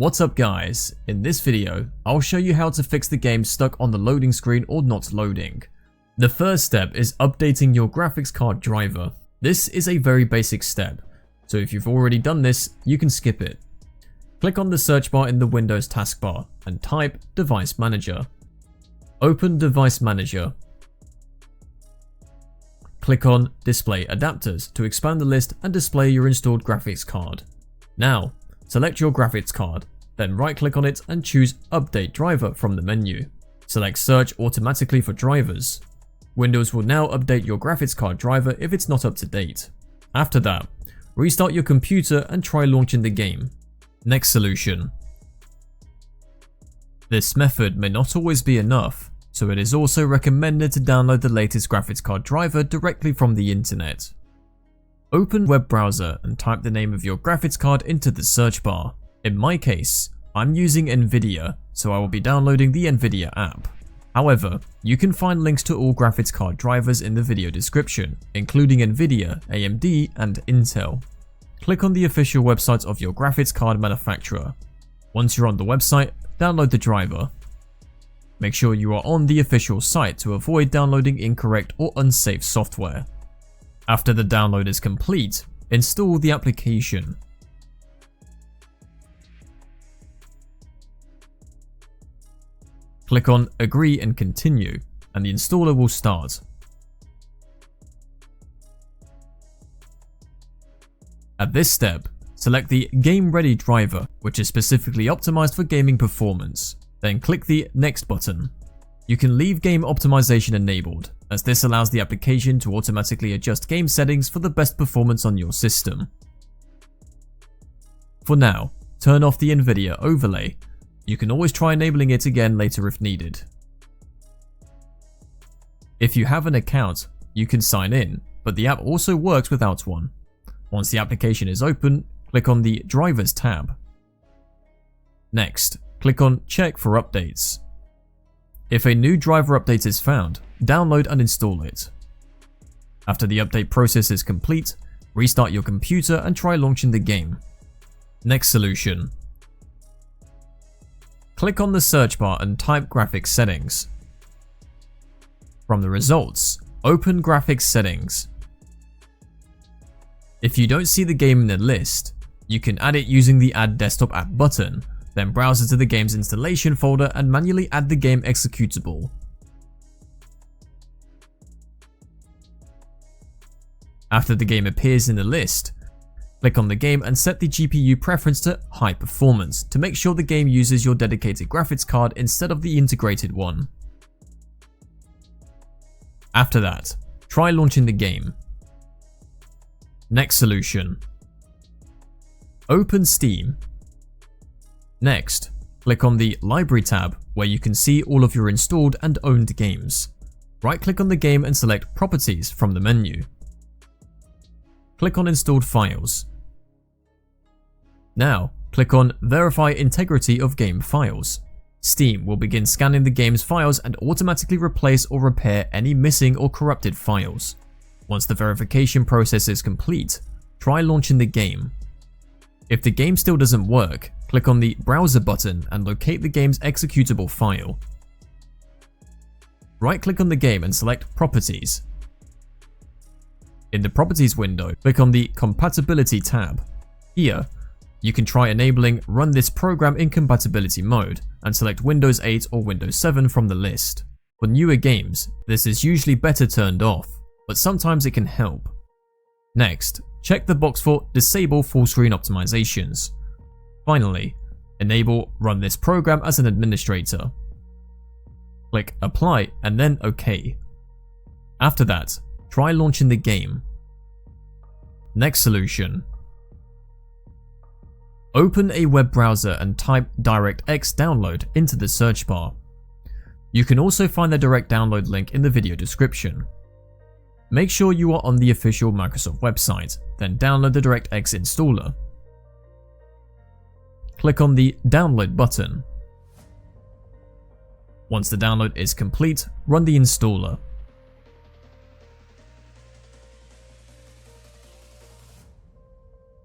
What's up guys, in this video I'll show you how to fix the game stuck on the loading screen or not loading. The first step is updating your graphics card driver. This is a very basic step, so if you've already done this you can skip it. Click on the search bar in the Windows taskbar and type Device Manager. Open Device Manager. Click on Display Adapters to expand the list and display your installed graphics card. Now, select your graphics card, then right click on it and choose Update Driver from the menu. Select Search automatically for drivers. Windows will now update your graphics card driver if it's not up to date. After that, restart your computer and try launching the game. Next solution. This method may not always be enough, so it is also recommended to download the latest graphics card driver directly from the internet. Open web browser and type the name of your graphics card into the search bar. In my case, I'm using Nvidia, so I will be downloading the Nvidia app. However, you can find links to all graphics card drivers in the video description, including Nvidia, AMD, and Intel. Click on the official website of your graphics card manufacturer. Once you're on the website, download the driver. Make sure you are on the official site to avoid downloading incorrect or unsafe software. After the download is complete, install the application. Click on Agree and Continue, and the installer will start. At this step, select the Game Ready driver, which is specifically optimized for gaming performance. Then click the Next button. You can leave game optimization enabled, as this allows the application to automatically adjust game settings for the best performance on your system. For now, turn off the Nvidia overlay. You can always try enabling it again later if needed. If you have an account, you can sign in, but the app also works without one. Once the application is open, click on the Drivers tab. Next, click on Check for updates. If a new driver update is found, download and install it. After the update process is complete, restart your computer and try launching the game. Next solution. Click on the search bar and type Graphics Settings. From the results, open Graphics Settings. If you don't see the game in the list, you can add it using the Add Desktop App button, then browse to the game's installation folder and manually add the game executable. After the game appears in the list, click on the game and set the GPU preference to High Performance to make sure the game uses your dedicated graphics card instead of the integrated one. After that, try launching the game. Next solution. Open Steam. Next, click on the Library tab where you can see all of your installed and owned games. Right-click on the game and select Properties from the menu. Click on Installed Files. Now, click on Verify Integrity of Game Files. Steam will begin scanning the game's files and automatically replace or repair any missing or corrupted files. Once the verification process is complete, try launching the game. If the game still doesn't work, click on the Browser button and locate the game's executable file. Right-click on the game and select Properties. In the Properties window, click on the Compatibility tab. Here, you can try enabling Run this program in compatibility mode and select Windows 8 or Windows 7 from the list. For newer games, this is usually better turned off, but sometimes it can help. Next, check the box for Disable Full Screen Optimizations. Finally, enable Run this program as an administrator. Click Apply and then OK. After that, try launching the game. Next solution. Open a web browser and type DirectX Download into the search bar. You can also find the direct download link in the video description. Make sure you are on the official Microsoft website, then download the DirectX installer. Click on the Download button. Once the download is complete, run the installer.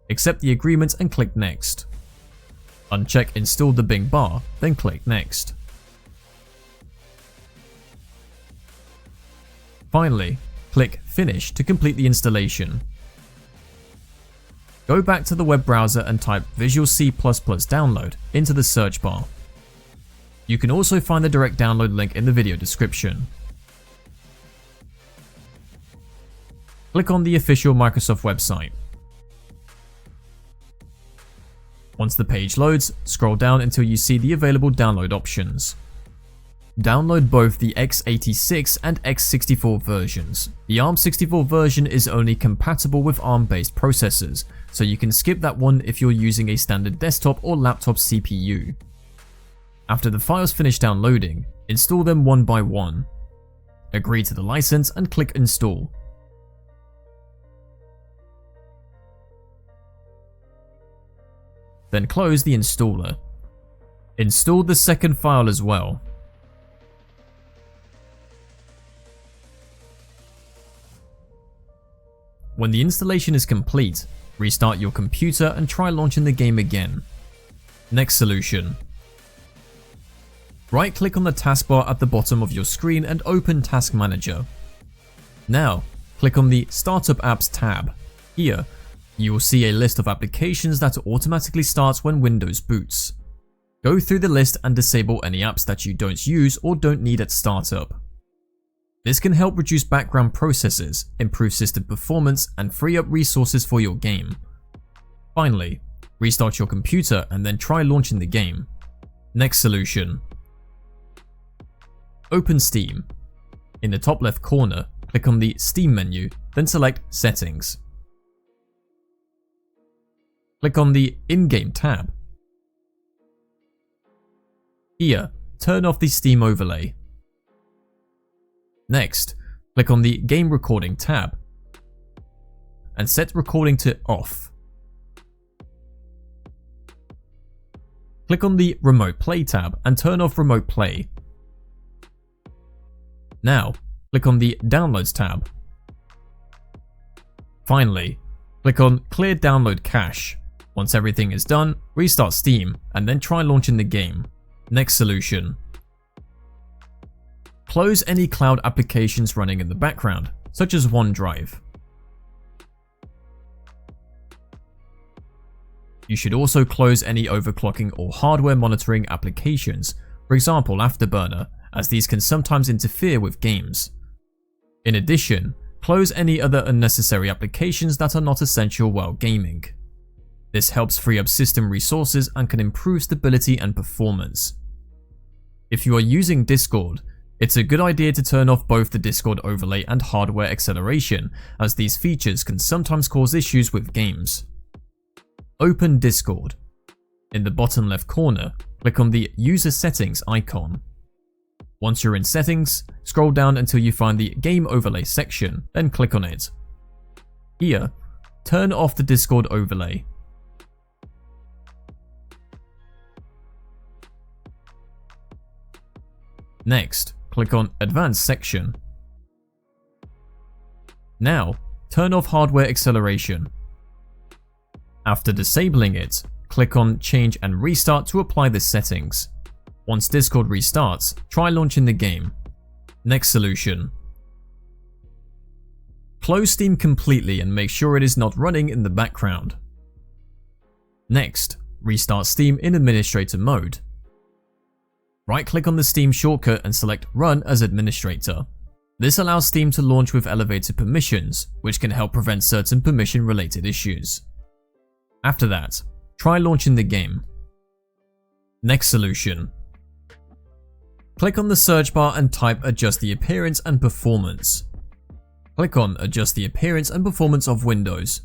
Accept the agreement and click Next. Uncheck Install the Bing bar, then click Next. Finally, click Finish to complete the installation. Go back to the web browser and type Visual C++ download into the search bar. You can also find the direct download link in the video description. Click on the official Microsoft website. Once the page loads, scroll down until you see the available download options. Download both the x86 and x64 versions. The ARM64 version is only compatible with ARM-based processors, so you can skip that one if you're using a standard desktop or laptop CPU. After the files finish downloading, install them one by one. Agree to the license and click Install. Then close the installer. Install the second file as well. When the installation is complete, restart your computer and try launching the game again. Next solution. Right-click on the taskbar at the bottom of your screen and open Task Manager. Now, click on the Startup Apps tab. Here, you will see a list of applications that automatically starts when Windows boots. Go through the list and disable any apps that you don't use or don't need at startup. This can help reduce background processes, improve system performance, and free up resources for your game. Finally, restart your computer and then try launching the game. Next solution. Open Steam. In the top left corner, click on the Steam menu, then select Settings. Click on the In-Game tab. Here, turn off the Steam overlay. Next, click on the Game Recording tab and set recording to off. Click on the Remote Play tab and turn off Remote Play. Now, click on the Downloads tab. Finally, click on Clear Download Cache. Once everything is done, restart Steam and then try launching the game. Next solution. Close any cloud applications running in the background, such as OneDrive. You should also close any overclocking or hardware monitoring applications, for example Afterburner, as these can sometimes interfere with games. In addition, close any other unnecessary applications that are not essential while gaming. This helps free up system resources and can improve stability and performance. If you are using Discord, it's a good idea to turn off both the Discord overlay and hardware acceleration, as these features can sometimes cause issues with games. Open Discord. In the bottom left corner, click on the User Settings icon. Once you're in Settings, scroll down until you find the Game Overlay section, then click on it. Here, turn off the Discord overlay. Next, click on Advanced section. Now, turn off hardware acceleration. After disabling it, click on Change and Restart to apply the settings. Once Discord restarts, try launching the game. Next solution. Close Steam completely and make sure it is not running in the background. Next, restart Steam in administrator mode. Right-click on the Steam shortcut and select Run as administrator. This allows Steam to launch with elevated permissions, which can help prevent certain permission-related issues. After that, try launching the game. Next solution. Click on the search bar and type Adjust the appearance and performance. Click on Adjust the appearance and performance of Windows.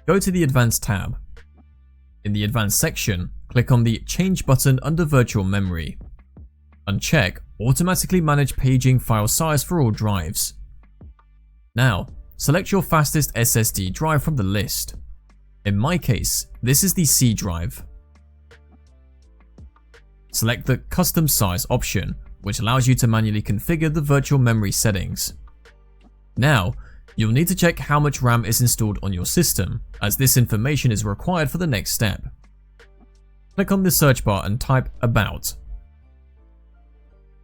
Go to the Advanced tab. In the Advanced section, click on the Change button under Virtual Memory. Uncheck Automatically Manage Paging File Size for all drives. Now, select your fastest SSD drive from the list. In my case, this is the C drive. Select the Custom Size option, which allows you to manually configure the virtual memory settings. Now, you'll need to check how much RAM is installed on your system, as this information is required for the next step. Click on the search bar and type About.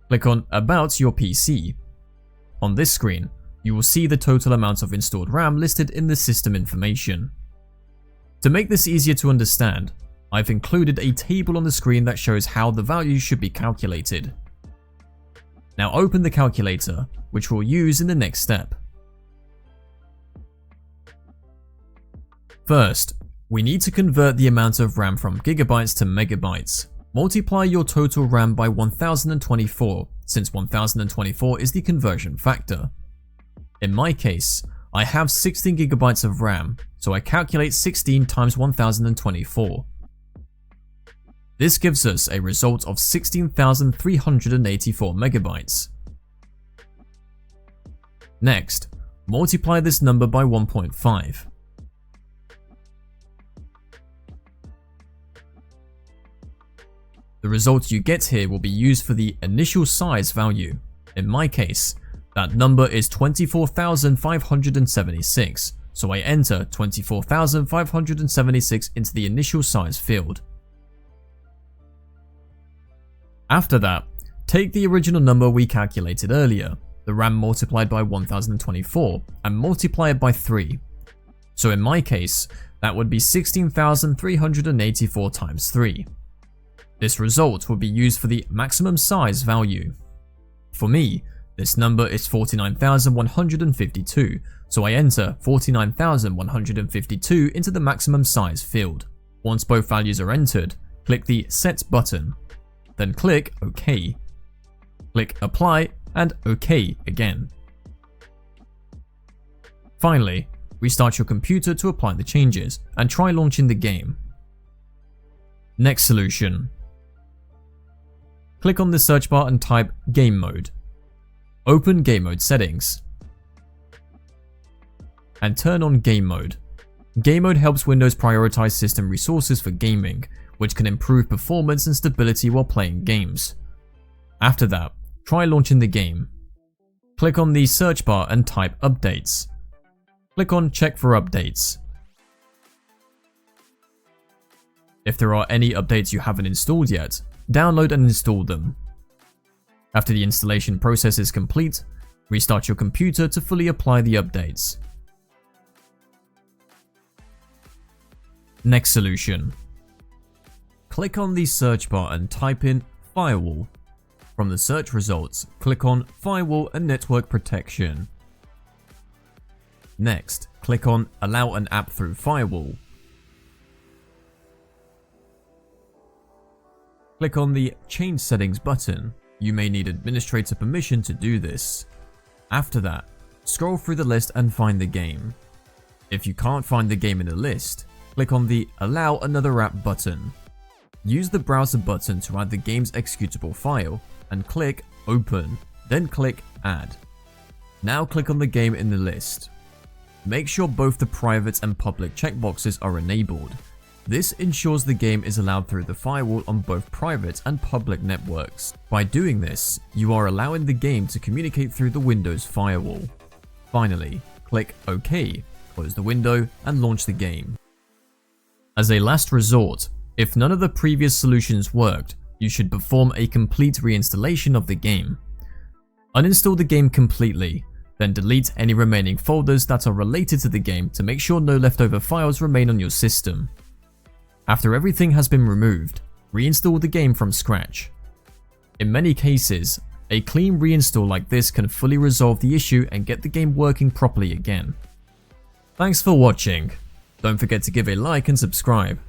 Click on About your PC. On this screen, you will see the total amount of installed RAM listed in the system information. To make this easier to understand, I've included a table on the screen that shows how the values should be calculated. Now open the calculator, which we'll use in the next step. First, we need to convert the amount of RAM from gigabytes to megabytes. Multiply your total RAM by 1024, since 1024 is the conversion factor. In my case, I have 16 gigabytes of RAM, so I calculate 16 times 1024. This gives us a result of 16,384 megabytes. Next, multiply this number by 1.5. The result you get here will be used for the initial size value. In my case, that number is 24,576, so I enter 24,576 into the initial size field. After that, take the original number we calculated earlier, the RAM multiplied by 1024, and multiply it by 3. So in my case, that would be 16,384 times 3. This result will be used for the maximum size value. For me, this number is 49,152, so I enter 49,152 into the maximum size field. Once both values are entered, click the Set button, then click OK. Click Apply and OK again. Finally, restart your computer to apply the changes and try launching the game. Next solution. Click on the search bar and type Game Mode. Open Game Mode settings and turn on Game Mode. Game Mode helps Windows prioritize system resources for gaming, which can improve performance and stability while playing games. After that, try launching the game. Click on the search bar and type Updates. Click on Check for updates. If there are any updates you haven't installed yet, download and install them. After the installation process is complete, restart your computer to fully apply the updates. Next solution. Click on the search bar and type in Firewall. From the search results, click on Firewall and Network Protection. Next, click on Allow an app through Firewall. Click on the Change Settings button. You may need administrator permission to do this. After that, scroll through the list and find the game. If you can't find the game in the list, click on the Allow another app button. Use the browser button to add the game's executable file and click Open, then click Add. Now click on the game in the list. Make sure both the private and public checkboxes are enabled. This ensures the game is allowed through the firewall on both private and public networks. By doing this, you are allowing the game to communicate through the Windows firewall. Finally, click OK, close the window, and launch the game. As a last resort, if none of the previous solutions worked, you should perform a complete reinstallation of the game. Uninstall the game completely, then delete any remaining folders that are related to the game to make sure no leftover files remain on your system. After everything has been removed, reinstall the game from scratch. In many cases, a clean reinstall like this can fully resolve the issue and get the game working properly again. Thanks for watching. Don't forget to give a like and subscribe.